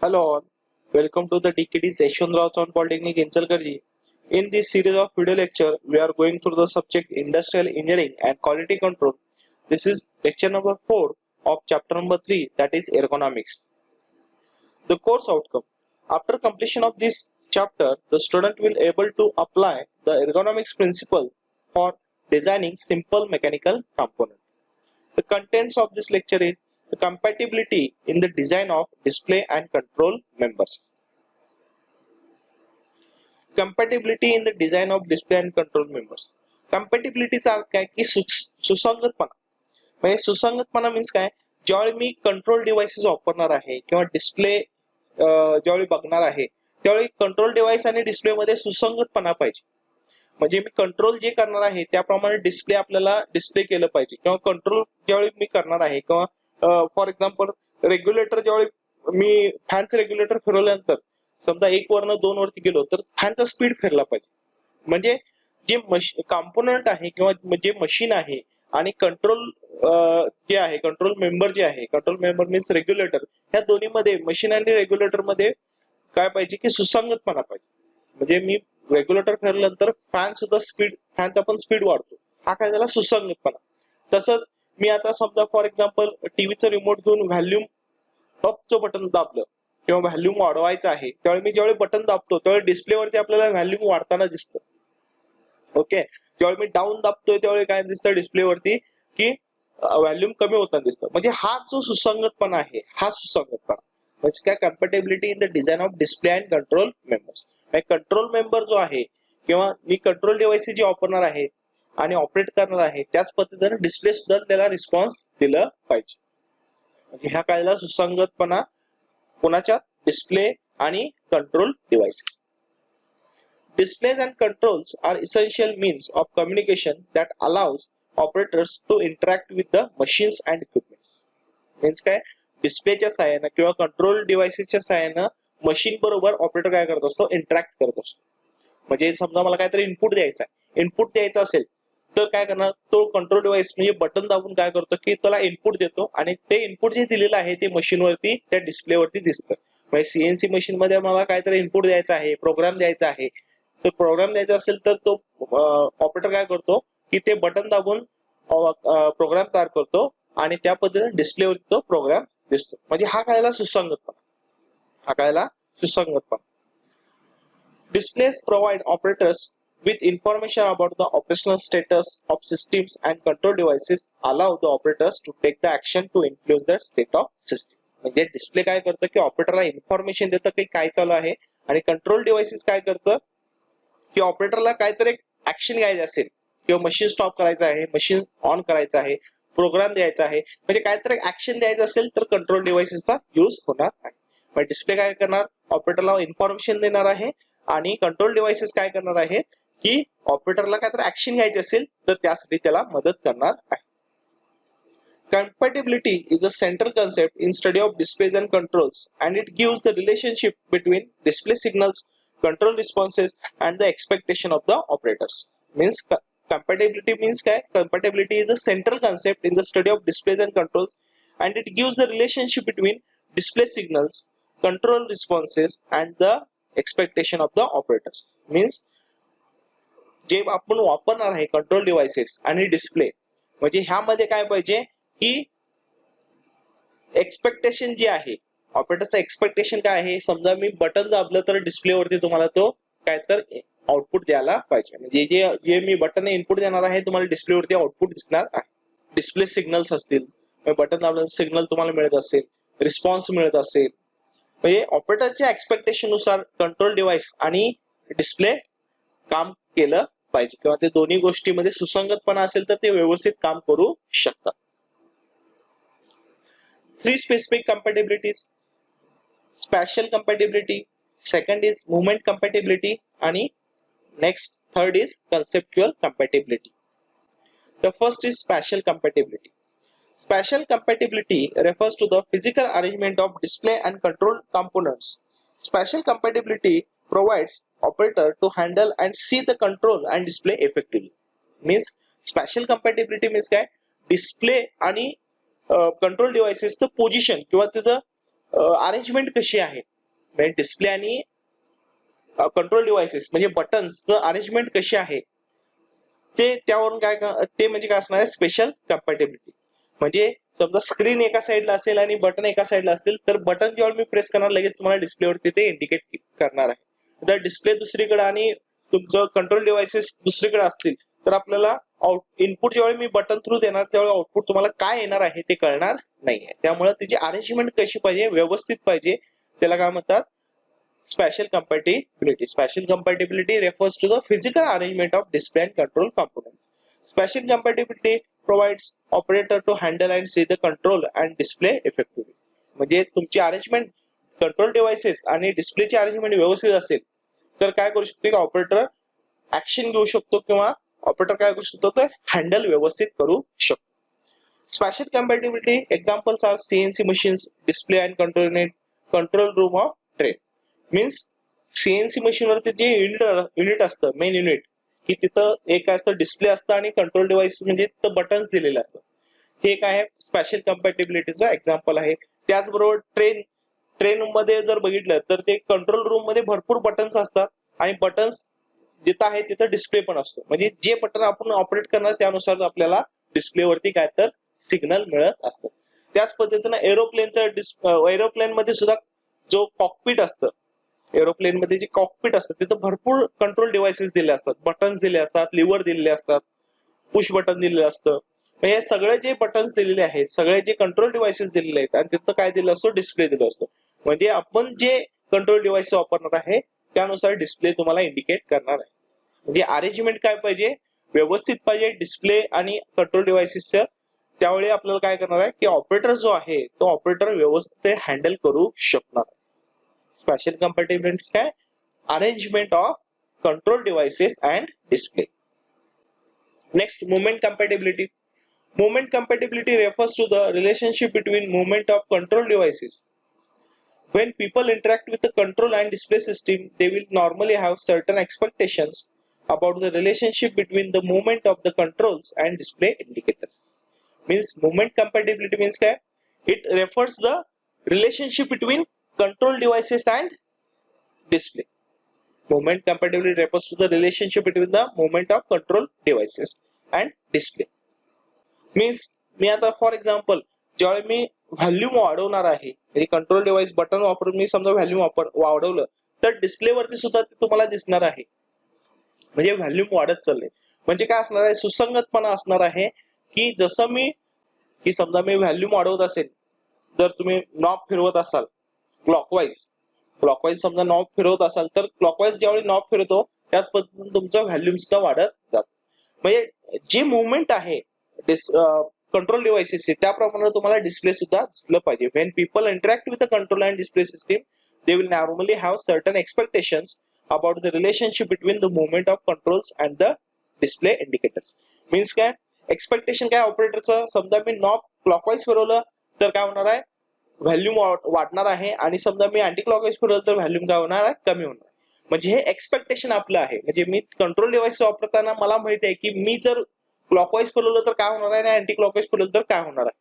Hello all, welcome to the DKT Yeshwantrao Chauhan Polytechnic Inchalkarji. In this series of video lecture, we are going through the subject Industrial Engineering and Quality Control. This is lecture number 4 of chapter number 3, that is Ergonomics. The course outcome. After completion of this chapter, the student will able to apply the ergonomics principle for designing simple mechanical component. The contents of this lecture is the compatibility in the design of display and control members. Compatibility in the design of display and control members. Compatibilityचा अर्थ काय की सुसंगतपणा. म्हणजे सुसंगतपणा means काय, ज्यावेळी मी control devices वापरणार आहे किंवा display ज्यावेळी बघणार आहे त्यावेळी कंट्रोल डिव्हाइस आणि डिस्प्ले मध्ये सुसंगतपणा पाहिजे. म्हणजे मी कंट्रोल जे करणार आहे त्याप्रमाणे डिस्प्ले आपल्याला डिस्प्ले केलं पाहिजे किंवा कंट्रोल ज्यावेळी मी करणार आहे किंवा फॉर एक्झाम्पल रेग्युलेटर ज्यावेळी मी फॅनचं रेग्युलेटर फिरवल्यानंतर समजा 1 वरनं 2 वरती गेलो तर फॅनचा स्पीड फिरला पाहिजे. म्हणजे जे कॉम्पोनंट आहे किंवा जे मशीन आहे आणि कंट्रोल जे आहे कंट्रोल मेंबर जे आहे कंट्रोल मेंबर मीन्स रेग्युलेटर, ह्या दोन्ही मध्ये मशीन आणि रेग्युलेटर मध्ये काय पाहिजे की सुसंगतपणा पाहिजे. म्हणजे मी रेग्युलेटर फिरल्यानंतर फॅन सुद्धा फॅनचा पण स्पीड वाढतो, हा काय झाला सुसंगतपणा. तसंच मी आता समजा फॉर एक्झाम्पल टीव्हीचं रिमोट घेऊन व्हॅल्यूम अपचं बटन दाबलं किंवा व्हॅल्यूम वाढवायचं आहे, त्यावेळी मी ज्यावेळी बटन दाबतो त्यावेळी डिस्प्लेवरती आपल्याला व्हॅल्यूम वाढताना दिसतं. ओके, ज्यावेळी मी डाऊन दाबतोय त्यावेळी काय दिसतं डिस्प्लेवरती की व्हॅल्यूम कमी होताना दिसतं. म्हणजे हा जो सुसंगतपणा आहे हा सुसंगतपणा म्हणजे काय, compatibility in the design of display and control members. Control member जो आहे किंवा मी कंट्रोल डिव्हाइसेस जे वापरणार आहे आणि ऑपरेट करणार आहे त्याच पद्धतीने डिस्प्ले सुद्धा त्याला रिस्पॉन्स दिलं पाहिजे. म्हणजे ह्या कायदा सुसंगतपणा कोणाच्या, डिस्प्ले आणि control devices. Displays and controls are essential means of communication that allows operators to interact with the machines and equipments. Means काय, डिस्प्लेच्या सहाय्याने किंवा कंट्रोल डिव्हाइसेसच्या सहाय्याने मशीन बरोबर ऑपरेटर काय करत असतो, इंटरॅक्ट करत असतो. म्हणजे समजा मला काहीतरी इनपुट द्यायचा असेल तर काय करणार, तो कंट्रोल डिव्हाइस म्हणजे बटन दाबून काय करतो की त्याला इनपुट देतो आणि ते इनपुट जे दिलेलं आहे ते मशीनवरती त्या डिस्प्लेवरती दिसतं. म्हणजे सीएनसी मशीन मध्ये मला काहीतरी इनपुट द्यायचं आहे, प्रोग्राम द्यायचा आहे, तर प्रोग्राम द्यायचा असेल तर तो ऑपरेटर काय करतो की ते बटन दाबून प्रोग्राम तयार करतो आणि त्या पद्धतीने डिस्प्लेवरती तो प्रोग्राम दिसतो. म्हणजे हा कायला सुसंगतपणा. Displays provide operators with information about the operational status of systems and control devices allow the operators to take the action to influence the state of system. म्हणजे डिस्प्ले काय करतं की ऑपरेटरला इन्फॉर्मेशन देतं की काय चालू आहे आणि कंट्रोल डिव्हाइसेस काय करतं की ऑपरेटरला काहीतरी ऍक्शन घ्यायची असेल किंवा मशीन स्टॉप करायचं आहे, मशीन ऑन करायचं आहे, प्रोग्राम द्यायचा आहे, म्हणजे काहीतरी ऍक्शन द्यायचं असेल तर कंट्रोल डिव्हाइसेसचा यूज होणार आहे. म्हणजे डिस्प्ले काय करणार, ऑपरेटरला इन्फॉर्मेशन देणार आहे आणि कंट्रोल डिव्हाइसेस काय करणार आहेत की ऑपरेटरला काहीतरी ऍक्शन घ्यायची असेल तर त्यासाठी त्याला मदत करणार आहे. Compatibility is a central concept in study of displays and controls, and it gives the relationship between display signals, control responses, and the expectation of the operators. Means compatibility means काय, compatibility is a central concept in the study of displays and controls, and it gives the relationship between display signals, control responses, and the expectation of the operators. Means जे आपण वापरणार आहे control devices आणि display, म्हणजे ह्यामध्ये काय पाहिजे की एक्सपेक्टेशन जे आहे ऑपरेटरचं एक्सपेक्टेशन काय आहे, समजा मी बटन दाबलं तर डिस्प्लेवरती तुम्हाला तो काय तर आउटपुट द्यायला पाहिजे. म्हणजे जे मी बटन इनपुट देणार आहे तुम्हाला डिस्प्लेवरती आउटपुट दिसणार आहे. डिस्प्ले सिग्नल्स असतील, बटन दाबलं सिग्नल तुम्हाला मिळत असेल, रिस्पॉन्स मिळत असेल, म्हणजे ऑपरेटरच्या एक्सपेक्टेशन नुसार कंट्रोल डिव्हाइस आणि डिस्प्ले काम केलं पाहिजे किंवा ते दोन्ही गोष्टीमध्ये सुसंगतपणा असेल तर ते व्यवस्थित काम करू शकतात. 3 specific compatibilities: spatial compatibility, second is movement compatibility, आणि next third is conceptual compatibility. The first is spatial compatibility. Spatial compatibility refers to the physical arrangement of display and control components. Spatial compatibility provides operator to handle and see the control and display effectively. Means spatial compatibility means काय, display आणि control डिव्हाइसेसचं position किंवा त्याचं arrangement कशी आहे म्हणजे display आणि control devices म्हणजे buttons arrangement कशी आहे ते त्यावरून ते म्हणजे काय असणार आहे स्पेशल कंपॅटिबिलिटी. म्हणजे समजा स्क्रीन एका साईडला असेल आणि बटन एका साईडला असतील तर बटन जेव्हा मी प्रेस करणार लगेच तुम्हाला डिस्प्लेवरती ते इंडिकेट करणार आहे. जर डिस्प्ले दुसरीकडे आणि तुमचं कंट्रोल डिव्हाइसेस दुसरीकडे असतील तर आपल्याला इनपुट ज्यावेळी मी बटन थ्रू देणार त्यावेळी आउटपुट तुम्हाला काय येणार आहे ते कळणार नाहीये. त्यामुळे त्याची अरेंजमेंट कशी पाहिजे व्यवस्थित पाहिजे त्याला काय म्हणतात spatial compatibility. Spatial compatibility refers to the physical arrangement of display and control components. Spatial compatibility provides operator to handle and see the control and display effectively. म्हणजे तुमची अरेंजमेंट कंट्रोल डिव्हाइसेस आणि डिस्प्लेची अरेंजमेंट व्यवस्थित असेल तर काय करू शकतो की ऑपरेटर ऍक्शन घेऊ शकतो किंवा ऑपरेटर काय करू शकतो तर हँडल व्यवस्थित करू शकतो. Spatial compatibility examples are CNC machines, display and control room of train. Means CNC machine वरती जे युनिट असतं मेन युनिट की तिथं एक असतं डिस्प्ले असतं आणि कंट्रोल डिव्हाइस म्हणजे तिथं बटन्स दिलेले असतात. हे काय आहे स्पॅशियल कंपॅटिबिलिटीचा एक्झाम्पल आहे. त्याचबरोबर ट्रेन मध्ये जर बघितलं तर ते कंट्रोल रूम मध्ये भरपूर बटन्स असतात आणि बटन्स जिथं आहे तिथं डिस्प्ले पण असतो. म्हणजे जे बटन आपण ऑपरेट करणार त्यानुसार आपल्याला डिस्प्लेवरती काय तर सिग्नल मिळत असतं. त्याच पद्धतीनं एरोप्लेन मध्ये सुद्धा जो कॉकपिट असतं एरोप्लेन मध्ये जे कॉकपिट असतं तिथं भरपूर कंट्रोल डिव्हाइसेस दिले असतात बटन्स दिले असतात लिव्हर दिलेले असतात पुश बटन दिलेलं असतं. हे सगळे जे बटन्स दिलेले आहेत सगळे जे कंट्रोल डिव्हाइसेस दिलेले आहेत आणि तिथं काय दिलं असतो डिस्प्ले दिलं असतो. म्हणजे आपण जे कंट्रोल डिव्हाइस वापरणार आहे त्यानुसार डिस्प्ले तुम्हाला इंडिकेट करणार आहे. म्हणजे अरेंजमेंट काय पाहिजे व्यवस्थित पाहिजे डिस्प्ले आणि कंट्रोल डिव्हाइसेसचं. त्यावेळी आपल्याला काय करणार आहे की ऑपरेटर जो आहे तो ऑपरेटर व्यवस्थित हँडल करू शकणार. Spatial compatibility है arrangement of control devices and display. Next, movement compatibility. Movement compatibility refers to the relationship between movement of control devices. When people interact with the control and display system, they will normally have certain expectations about the relationship between the movement of the controls and display indicators. Means movement compatibility means क्या? It refers the relationship between control devices and display. Movement compatibility refers to the relationship between the movement of control devices and display. Means मी आता for example ज्यावेळी मी volume वाढवणार आहे म्हणजे control device button वापरून मी समजा volume वाढवलं तर display वरती सुद्धा ते तुम्हाला दिसणार आहे. म्हणजे व्हॅल्यूम वाढत चालले म्हणजे काय असणार आहे सुसंगतपणा असणार आहे की जसं मी की समजा मी व्हॅल्यूम वाढवत असेल जर तुम्ही नॉब फिरवत असाल क्लॉकवाईज समजा नॉब फिरवत असाल तर क्लॉकवाईज ज्यावेळी नॉब फिरतो त्याच पद्धतीने तुमचा व्हॅल्यूम सुद्धा वाढत जातो. म्हणजे जे मुवमेंट आहे कंट्रोल डिव्हाइसेसचे त्याप्रमाणे तुम्हाला डिस्प्ले सुद्धा दिसलं पाहिजे. When people interact with the control and display system they will normally have certain expectations about the relationship between the movement of controls and the display indicators. Means काय expectation काय ऑपरेटरचं समजा मी knob clockwise फिरवलं तर काय होणार आहे volume वाढणार आहे आणि समजा मी अँटी क्लॉकवाईज फिरवलं तर व्हॅल्यूम काय होणार आहे कमी होणार. म्हणजे हे एक्सपेक्टेशन आपलं आहे. म्हणजे मी कंट्रोल डिव्हाइस वापरताना मला माहिती आहे की मी जर क्लॉकवाईज फिरवलं तर काय होणार आहे आणि अँटी क्लॉकवाईज फिरवलं तर काय होणार आहे.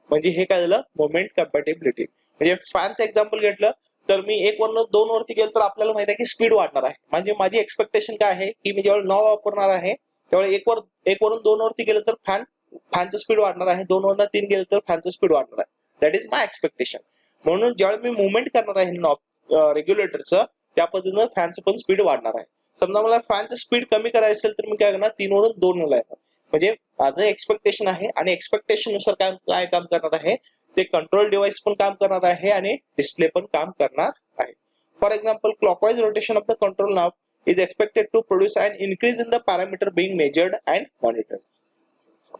म्हणजे हे काय झालं मोमेंट कंपॅटिबिलिटी. म्हणजे फॅनचं एक्झाम्पल घेतलं तर मी 1 वरून 2 वरती गेलो तर आपल्याला माहिती आहे की स्पीड वाढणार आहे. म्हणजे माझी एक्सपेक्टेशन काय आहे की मी जेव्हा नॉब वापरणार आहे त्यावेळी 1 वरून 2 वरती गेलं तर फॅनचं स्पीड वाढणार आहे 2 वरून 3 गेलं तर फॅनचं स्पीड वाढणार आहे. That is my expectation. म्हणून ज्यावेळी मी मुवमेंट करणार आहे नॉब रेग्युलेटरचं त्या पद्धतीनं फॅनचं पण स्पीड वाढणार आहे. समजा मला फॅनचं स्पीड कमी करायचं असेल तर मी काय करणार 3 वरून 2 ला येणार. म्हणजे माझं एक्सपेक्टेशन आहे आणि एक्सपेक्टेशन नुसार काय काम करणार आहे ते कंट्रोल डिव्हाइस पण काम करणार आहे आणि डिस्प्ले पण काम करणार आहे. For example clockwise rotation of the control knob is expected to produce an increase in the parameter being measured and monitored.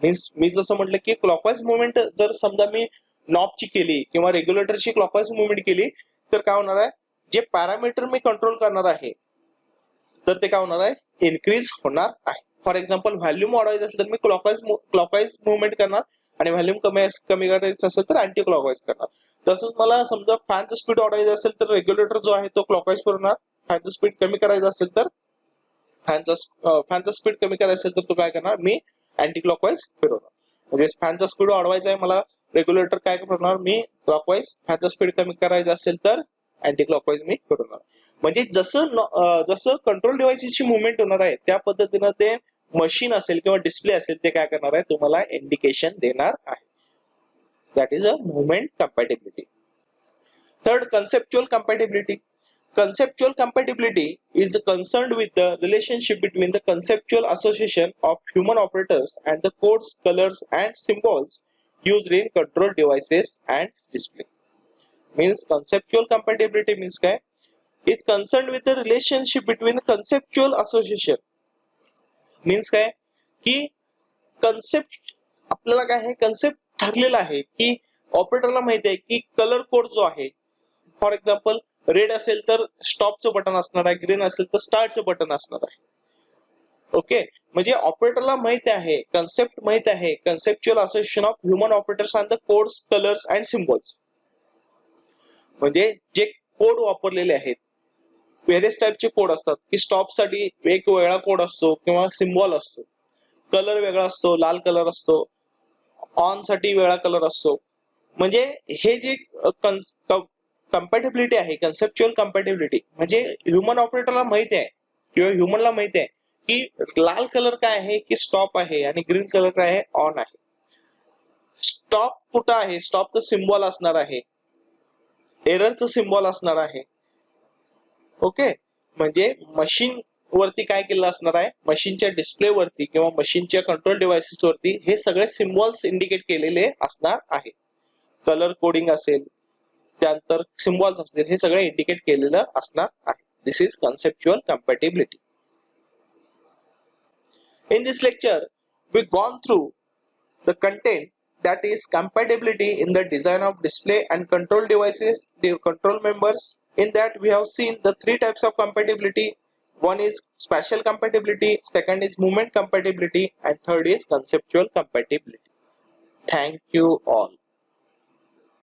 Means मी जसं म्हटलं की क्लॉकवाईज मुवमेंट जर समजा मी नॉबची केली किंवा रेग्युलेटरची क्लॉकवाईज मुवमेंट केली तर काय होणार आहे जे पॅरामीटर मी कंट्रोल करणार आहे तर ते काय होणार आहे इनक्रीज होणार आहे. फॉर एक्झाम्पल व्हॅल्यूम वाढवायचं असेल तर मी क्लॉकवाईज मुवमेंट करणार आणि व्हॅल्यूम कमी करायचं असेल तर अँटी क्लॉकवाईज करणार. तसंच मला समजा फॅनचं स्पीड वाढवायचं असेल तर रेग्युलेटर जो आहे तो क्लॉकवाईज फिरवणार. फॅनचं स्पीड कमी करायचं असेल तर फॅनचं स्पीड कमी करायचं असेल तर तो काय करणार मी अँटी क्लॉकवाईज फिरवणार. म्हणजे फॅनचा स्पीड वाढवायचा आहे मला रेग्युलेटर काय करणार मी क्लॉकवाईज फॅनचा स्पीड कमी करायचा असेल तर अँटी क्लॉकवाईज मी फिरवणार. म्हणजे जसं कंट्रोल डिव्हाइसेसची मुवमेंट होणार आहे त्या पद्धतीनं ते मशीन असेल किंवा डिस्प्ले असेल ते काय करणार आहे तुम्हाला इंडिकेशन देणार आहे. That is a movement compatibility. Third, conceptual compatibility. Conceptual compatibility is concerned with the relationship between the conceptual association of human operators and the codes, colors, and symbols used in control devices and display. Means conceptual compatibility means काय? Is concerned with the relationship between the conceptual association. Means काय? की concept आपल्याला काय आहे concept ठरलेला आहे की ऑपरेटरला माहिती आहे की कलर कोड जो आहे फॉर एक्झाम्पल रेड असेल तर स्टॉपचं बटन असणार आहे, ग्रीन असेल तर स्टार्टचं बटन असणार आहे. ओके, म्हणजे ऑपरेटरला माहिती आहे, कन्सेप्ट माहिती आहे, conceptual association of human operators and the codes, colours and symbols. म्हणजे जे कोड वापरलेले आहेत व्हेरियस टाइपचे कोड असतात की स्टॉप साठी वेगवेगळा कोड असतो किंवा सिम्बॉल असतो, कलर वेगळा असतो, लाल कलर असतो, ऑन साठी वेगळा कलर असतो. म्हणजे हे जे कंपॅटिबिलिटी आहे, कन्सेप्च्युअल कंपॅटिबिलिटी म्हणजे ह्युमन ऑपरेटरला माहिती आहे किंवा ह्युमनला माहिती आहे की लाल कलर काय आहे की स्टॉप आहे आणि ग्रीन कलर काय आहे ऑन आहे. स्टॉप कुठं आहे, स्टॉपचं सिम्बॉल असणार आहे, एररचं सिम्बॉल असणार आहे. ओके, म्हणजे मशीन वरती काय केलं असणार आहे, मशीनच्या डिस्प्ले वरती किंवा मशीनच्या कंट्रोल डिव्हाइसेस वरती हे सगळे सिम्बॉल्स इंडिकेट केलेले असणार आहे. कलर कोडिंग असेल, त्यानंतर सिम्बॉल्स असतील, हे सगळे इंडिकेट केलेलं असणार आहे. This is conceptual compatibility. In this lecture, we gone through the content that is compatibility in the design of display and control devices, the control members. In that we have seen the three types of compatibility. One is spatial compatibility, second is movement compatibility, and third is conceptual compatibility. Thank you all.